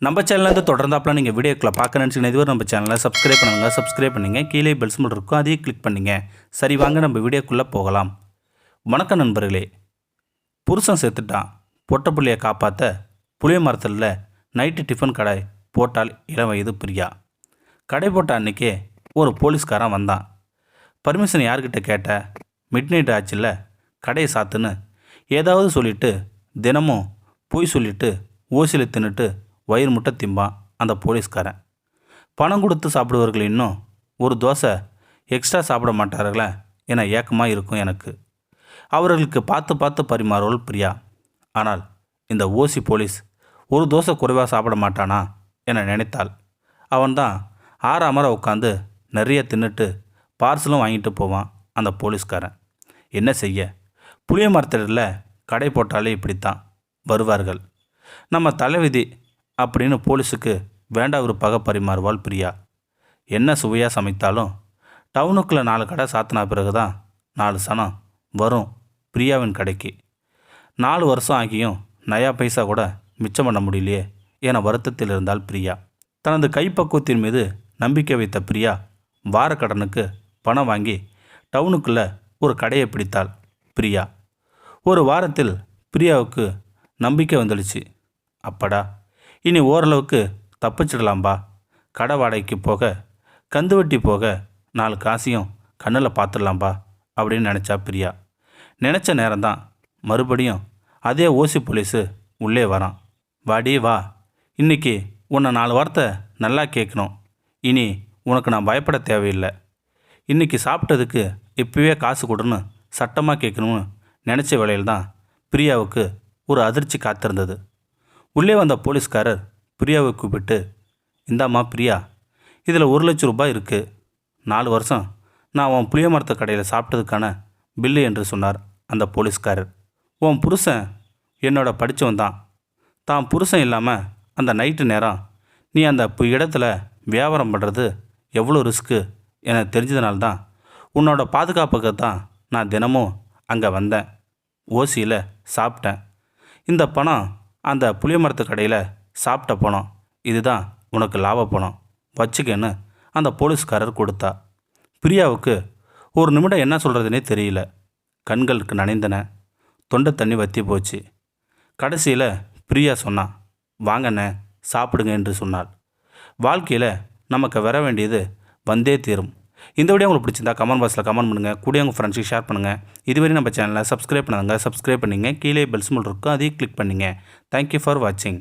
நம்ம சேனல்லேருந்து தொடர்ந்தாப்பில் நீங்கள் வீடியோக்களை பார்க்க நினச்சிங்கன்னா இதுவரை நம்ம சேனலை சப்ஸ்கிரைப் பண்ணுங்க கீழே பெல் சிம்பல் இருக்கும் அதையும் கிளிக் பண்ணிங்க. சரி வாங்க நம்ம வீடியோக்குள்ளே போகலாம். வணக்கம் நண்பர்களே. புருஷன் செத்துட்டான், பொட்டை புள்ளையை காப்பாற்ற புளிய மரத்தில் நைட்டு டிஃபன் கடை போட்டால் இளம் வயது பிரியா. கடை போட்ட அன்றைக்கே ஒரு போலீஸ்காரன் வந்தான். பர்மிஷன் யார்கிட்ட கேட்ட? மிட் நைட் ஆச்சுல்ல, கடையை சாத்துன்னு ஏதாவது சொல்லிவிட்டு தினமும் பொய் சொல்லிவிட்டு ஓசியில் தின்னுட்டு வயிறு முட்டை திம்பான் அந்த போலீஸ்காரன். பணம் கொடுத்து சாப்பிடுவர்கள் இன்னும் ஒரு தோசை எக்ஸ்ட்ரா சாப்பிட மாட்டார்களே என ஏக்கமாக இருக்கும் எனக்கு. அவர்களுக்கு பார்த்து பார்த்து பரிமாறுவள் பிரியா. ஆனால் இந்த ஓசி போலீஸ் ஒரு தோசை குறைவாக சாப்பிட மாட்டானா என நினைத்தாள். அவன்தான் ஆறாமரை உட்காந்து நிறைய தின்னுட்டு பார்சலும் வாங்கிட்டு போவான் அந்த போலீஸ்காரன். என்ன செய்ய, புளிய மரத்தடியில் கடை போட்டாலே இப்படித்தான் வருவார்கள். நம்ம தலைவிதி அப்படின்னு போலீஸுக்கு வேண்டா ஒரு பகை பரிமாறுவாள் பிரியா. என்ன சுவையாக சமைத்தாலும் டவுனுக்குள்ளே 4 கடை சாத்தினா பிறகு தான் 4 சனம் வரும் பிரியாவின் கடைக்கு. 4 வருஷம் ஆகியும் நயா பைசா கூட மிச்சம் பண்ண முடியலையே என வருத்தத்தில் இருந்தால் பிரியா. தனது கைப்பக்குவத்தின் மீது நம்பிக்கை வைத்த பிரியா வாரக்கடனுக்கு பணம் வாங்கி டவுனுக்குள்ளே ஒரு கடையை பிடித்தாள் பிரியா. ஒரு வாரத்தில் பிரியாவுக்கு நம்பிக்கை வந்துடுச்சு. அப்படா, இனி ஓரளவுக்கு தப்பிச்சிடலாம்பா. கடை வாடகைக்கு போக, கந்து வட்டி போக 4 காசையும் கண்ணில் பார்த்துடலாம்பா அப்படின்னு நினச்சா பிரியா. நினச்ச நேரம்தான் மறுபடியும் அதே ஓசி போலீஸு உள்ளே வரான். வாடி வா, இன்றைக்கி உன்னை 4 வார்த்தை நல்லா கேட்கணும். இனி உனக்கு நான் பயப்பட தேவையில்லை. இன்றைக்கி சாப்பிட்டதுக்கு இப்போவே காசு கொடுன்னு சட்டமாக கேட்கணும்னு நினச்ச வேளையில் தான் பிரியாவுக்கு ஒரு அதிர்ச்சி காத்திருந்தது. உள்ளே வந்த போலீஸ்காரர் பிரியாவை கூப்பிட்டு, இந்தாம்மா பிரியா, இதில் 1 லட்சம் ரூபாய் இருக்குது. 4 வருஷம் நான் உன் புளிய மரத்து கடையில் சாப்பிட்டதுக்கான பில்லு என்று சொன்னார் அந்த போலீஸ்காரர். உன் புருஷன் என்னோட படித்தவன் தான் புருஷன் இல்லாமல் அந்த நைட்டு நேரம் நீ அந்த இடத்துல வியாபாரம் பண்ணுறது எவ்வளோ ரிஸ்க்கு என தெரிஞ்சதுனால்தான் உன்னோட பாதுகாப்புக்கு தான் நான் தினமும் அங்கே வந்தேன். ஓசியில் சாப்பிட்டேன். இந்த பணம் அந்த புளிய மரத்து கடையில் சாப்பிட்ட பணம். இதுதான் உனக்கு லாப பணம், வச்சுக்கன்னு அந்த போலீஸ்காரர் கொடுத்தா. பிரியாவுக்கு ஒரு நிமிடம் என்ன சொல்கிறதுனே தெரியல. கண்களுக்கு நனைந்தன, தொண்டை தண்ணி வற்றி போச்சு. கடைசியில் பிரியா சொன்னான், வாங்கண்ணே சாப்பிடுங்க என்று சொன்னாள். வாழ்க்கையில் நமக்கு வர வேண்டியது வந்தே தீரும். இந்த வீடியோ உங்களுக்கு பிடிச்சிருந்தா கமெண்ட் பாக்ஸில் கமெண்ட் பண்ணுங்கள். கூட உங்கள் ஃப்ரெண்ட்ஸுக்கு ஷேர் பண்ணுங்கள். இதுவரை நம்ம சேனலை சப்ஸ்கிரைப் பண்ணுங்க. கீழே பெல் சிம்பல் இருக்கும், அதையும் கிளிக் பண்ணிங்க. தேங்க்யூ ஃபார் வாட்சிங்.